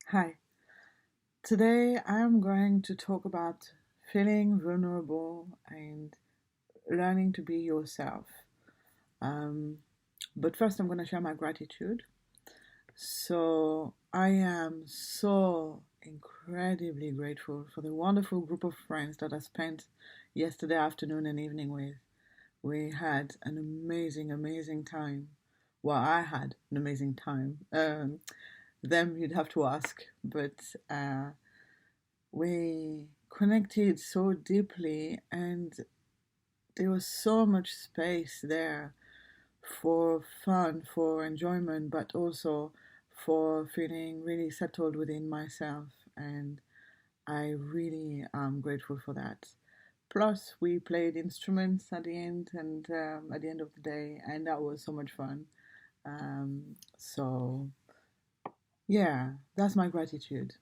Hi. Today I'm going to talk about feeling vulnerable and learning to be yourself. Um, but first, I'm going to share my gratitude. So, I am so incredibly grateful for the wonderful group of friends that I spent yesterday afternoon and evening with. We had an amazing, amazing time. Well, I had an amazing time. Them you'd have to ask, but we connected so deeply, and there was so much space there for fun, for enjoyment, but also for feeling really settled within myself. And I really am grateful for that. Plus, we played instruments at the end and at the end of the day, and that was so much fun. So, yeah, that's my gratitude.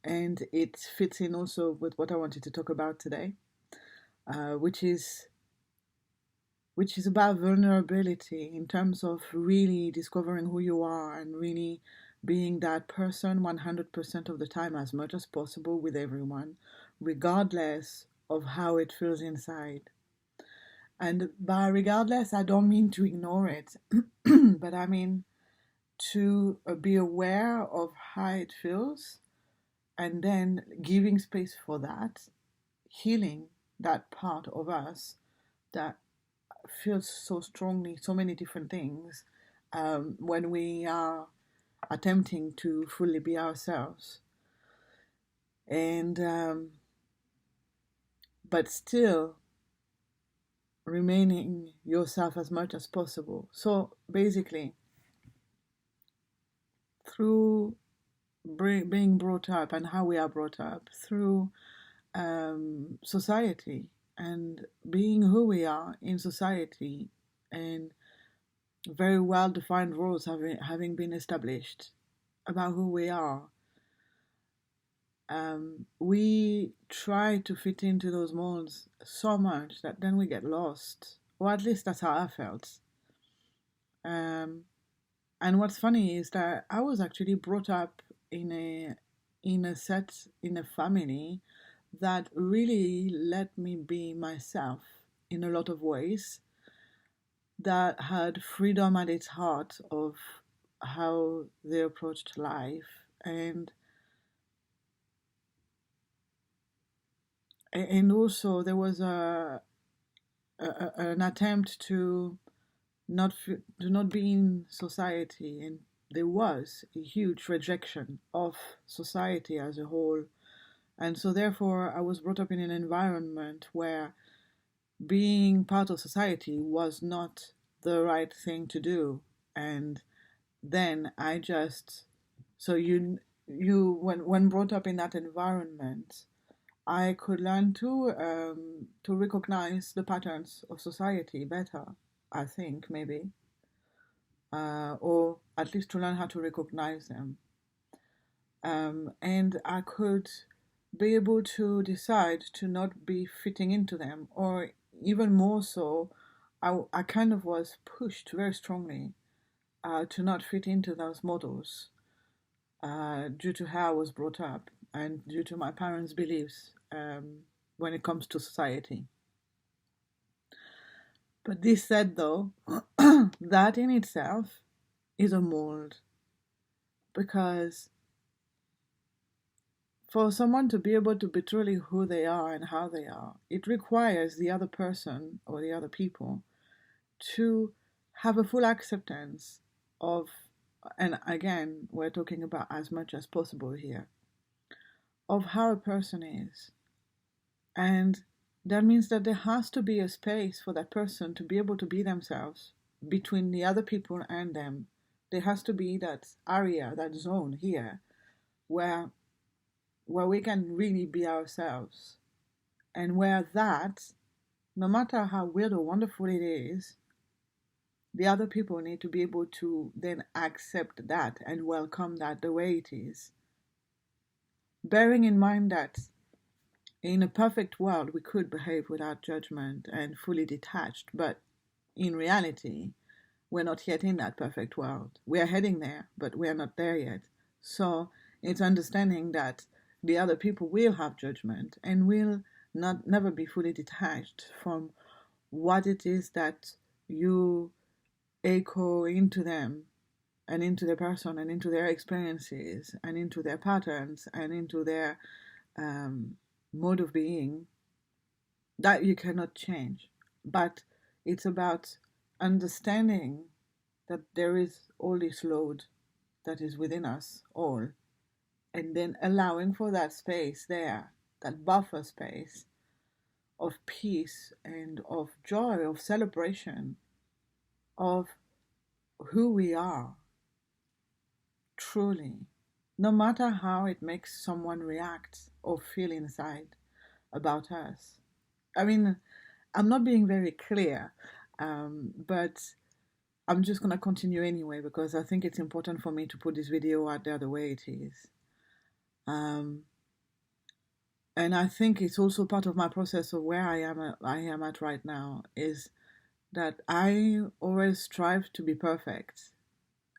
And it fits in also with what I wanted to talk about today, uh, which is which is about vulnerability in terms of really discovering who you are and really being that person 100% of the time as much as possible with everyone, regardless of how it feels inside. And by regardless, I don't mean to ignore it, but I mean to be aware of how it feels and then giving space for that, healing that part of us that feels so strongly so many different things when we are attempting to fully be ourselves, and but still remaining yourself as much as possible. So basically, through being brought up and how we are brought up, through society and being who we are in society, and very well defined rules having been established about who we are, we try to fit into those molds so much that then we get lost. Or at least that's how I felt. Um, and what's funny is that I was actually brought up in a family that really let me be myself in a lot of ways, that had freedom at its heart of how they approached life, and also there was an attempt to not be in society, and there was a huge rejection of society as a whole. And so therefore I was brought up in an environment where being part of society was not the right thing to do. And then I just so you when brought up in that environment, I could learn to recognize the patterns of society better. I think maybe, or at least to learn how to recognize them, and I could be able to decide to not be fitting into them, or even more so, I kind of was pushed very strongly to not fit into those models due to how I was brought up and due to my parents' beliefs when it comes to society. But this said, though, that in itself is a mold, because for someone to be able to be truly who they are and how they are, it requires the other person or the other people to have a full acceptance of, and again, we're talking about as much as possible here, of how a person is. And that means that there has to be a space for that person to be able to be themselves between the other people and them. There has to be that area, that zone here, where we can really be ourselves. And where that, no matter how weird or wonderful it is, the other people need to be able to then accept that and welcome that the way it is. Bearing in mind that in a perfect world, we could behave without judgment and fully detached, but in reality, we're not yet in that perfect world. We are heading there, but we are not there yet. So, It's understanding that the other people will have judgment and will not never be fully detached from what it is that you echo into them and into their person and into their experiences and into their patterns and into their um, mode of being that you cannot change. But it's about understanding that there is all this load that is within us all, and then allowing for that space there, that buffer space of peace and of joy, of celebration, of who we are truly, no matter how it makes someone react or feel inside about us. I mean, I'm not being very clear, but I'm just going to continue anyway because I think it's important for me to put this video out there the way it is. Um, and I think it's also part of my process of where I am at right now is that I always strive to be perfect.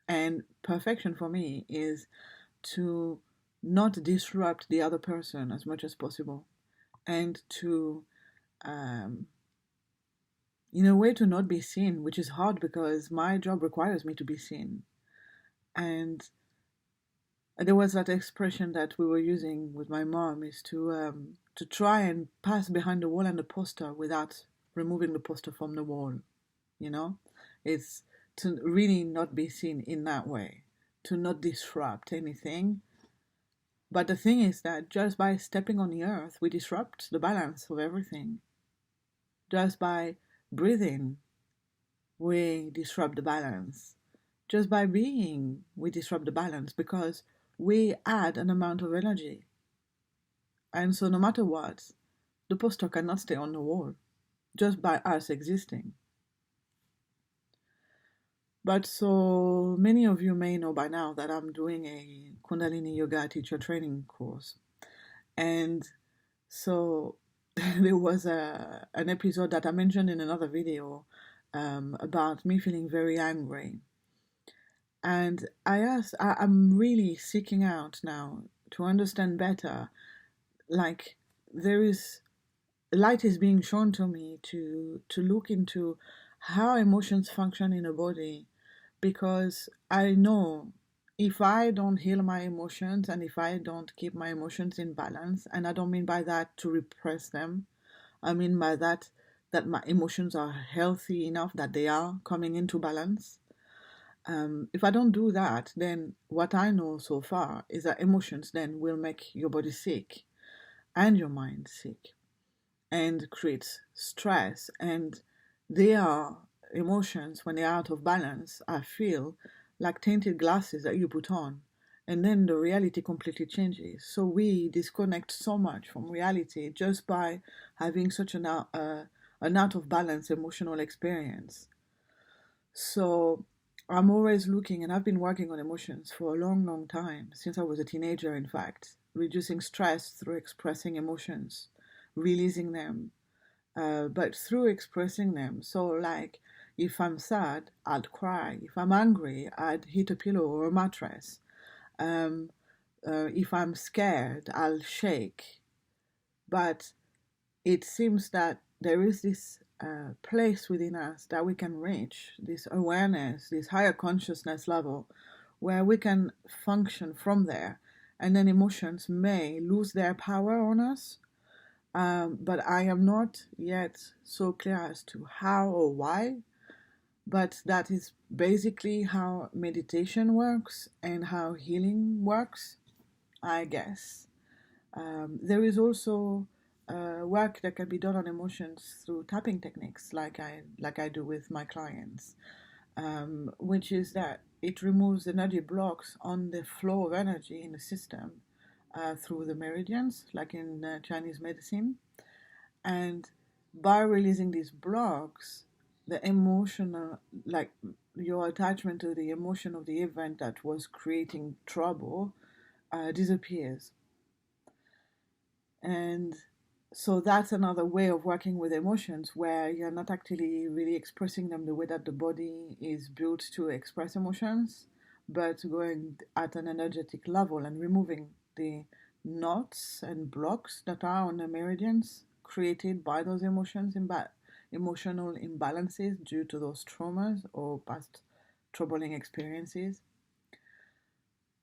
And perfection for me is to not disrupt the other person as much as possible and to, um, in a way, to not be seen, which is hard because my job requires me to be seen. And there was that expression that we were using with my mom is to try and pass behind the wall and the poster without removing the poster from the wall. You know, it's to really not be seen in that way, to not disrupt anything. But the thing is that just by stepping on the earth, we disrupt the balance of everything. Just by breathing, we disrupt the balance. Just by being, we disrupt the balance because we add an amount of energy. And so, no matter what, the poster cannot stay on the wall just by us existing. But so many of you may know by now that I'm doing a Kundalini Yoga teacher training course. And so there was an episode that I mentioned in another video about me feeling very angry. And I'm really seeking out now to understand better, like there is light is being shown to me to look into how emotions function in a body, because I know if I don't heal my emotions and if I don't keep my emotions in balance, and I don't mean by that to repress them, I mean by that my emotions are healthy enough that they are coming into balance. If I don't do that, then what I know so far is that emotions then will make your body sick and your mind sick and creates stress. And they are emotions, when they're out of balance, I feel like tainted glasses that you put on. And then the reality completely changes. So we disconnect so much from reality just by having such an out of balance emotional experience. So I'm always looking, and I've been working on emotions for a long, long time, since I was a teenager, in fact, reducing stress through expressing emotions, releasing them, but through expressing them. So, like, if I'm sad, I'd cry. If I'm angry, I'd hit a pillow or a mattress. If I'm scared, I'll shake. But it seems that there is this place within us that we can reach, this awareness, this higher consciousness level, where we can function from there. And then emotions may lose their power on us, but I am not yet so clear as to how or why. But that is basically how meditation works and how healing works, I guess. There is also work that can be done on emotions through tapping techniques, like I do with my clients, which is that it removes energy blocks on the flow of energy in the system through the meridians, like in Chinese medicine. And by releasing these blocks, the emotional, like your attachment to the emotion of the event that was creating trouble, disappears. And so that's another way of working with emotions, where you're not actually really expressing them the way that the body is built to express emotions, but going at an energetic level and removing the knots and blocks that are on the meridians created by those emotional imbalances due to those traumas or past troubling experiences.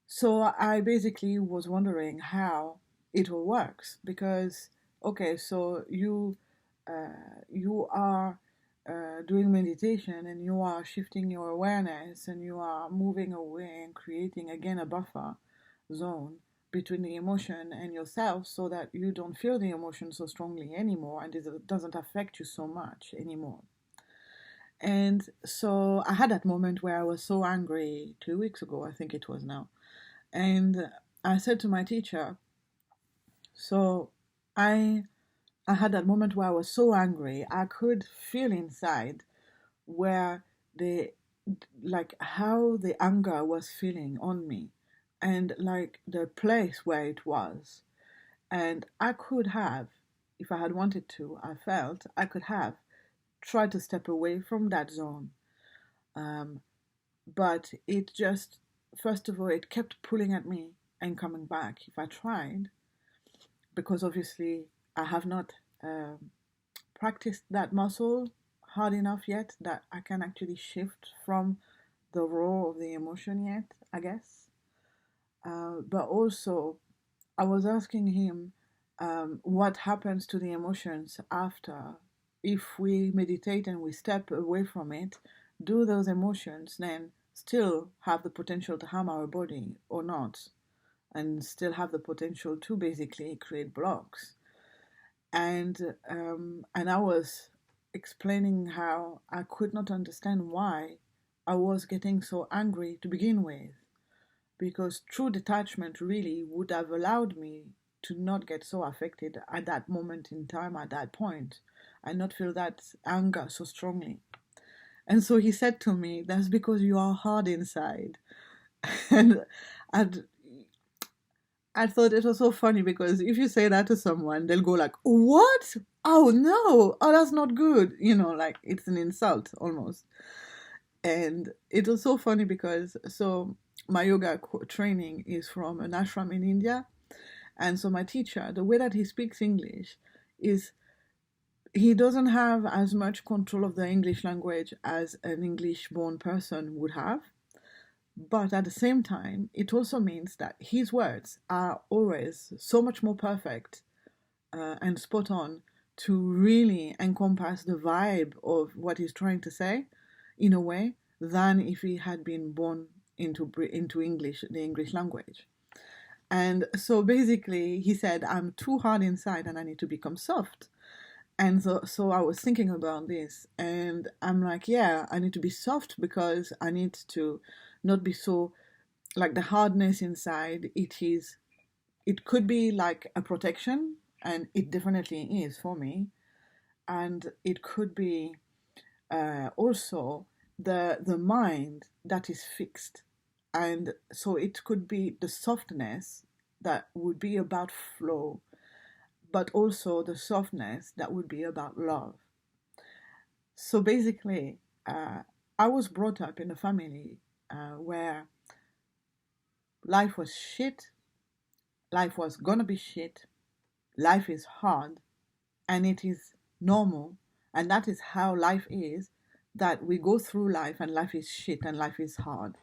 So I basically was wondering how it all works because okay, so you are doing meditation and you are shifting your awareness and you are moving away and creating again a buffer zone between the emotion and yourself so that you don't feel the emotion so strongly anymore and it doesn't affect you so much anymore. And so I had that moment where I was so angry 2 weeks ago, I think it was now. And I said to my teacher, so I I had that moment where I was so angry, I could feel inside where the like how the anger was feeling on me and like the place where it was. And I could have, if I had wanted to, I felt I could have tried to step away from that zone. Um, but it just, first of all, it kept pulling at me and coming back if I tried, because obviously I have not practiced that muscle hard enough yet that I can actually shift from the raw of the emotion yet, I guess. But also, I was asking him what happens to the emotions after if we meditate and we step away from it. Do those emotions then still have the potential to harm our body or not? And still have the potential to basically create blocks. And I was explaining how I could not understand why I was getting so angry to begin with, because true detachment really would have allowed me to not get so affected at that moment in time, at that point, and not feel that anger so strongly. And so he said to me, "That's because you are hard inside." and I'd, I thought it was so funny because if you say that to someone, they'll go like, "What? Oh no! Oh, that's not good." Like it's an insult almost. And it was so funny because my yoga training is from an ashram in India, and so my teacher, the way that he speaks English, is he doesn't have as much control of the English language as an English-born person would have. But at the same time, it also means that his words are always so much more perfect and spot on to really encompass the vibe of what he's trying to say in a way than if he had been born into English, the English language. And so basically, he said, "I'm too hard inside and I need to become soft." And so I was thinking about this, and I'm like, yeah, I need to be soft because I need to not be so like the hardness inside. It could be like a protection, and it definitely is for me. And it could be also the mind that is fixed, and so it could be the softness that would be about flow, but also the softness that would be about love. So basically, I was brought up in a family where life was shit, life was gonna be shit, life is hard, and it is normal, and that is how life is, that we go through life and life is shit and life is hard.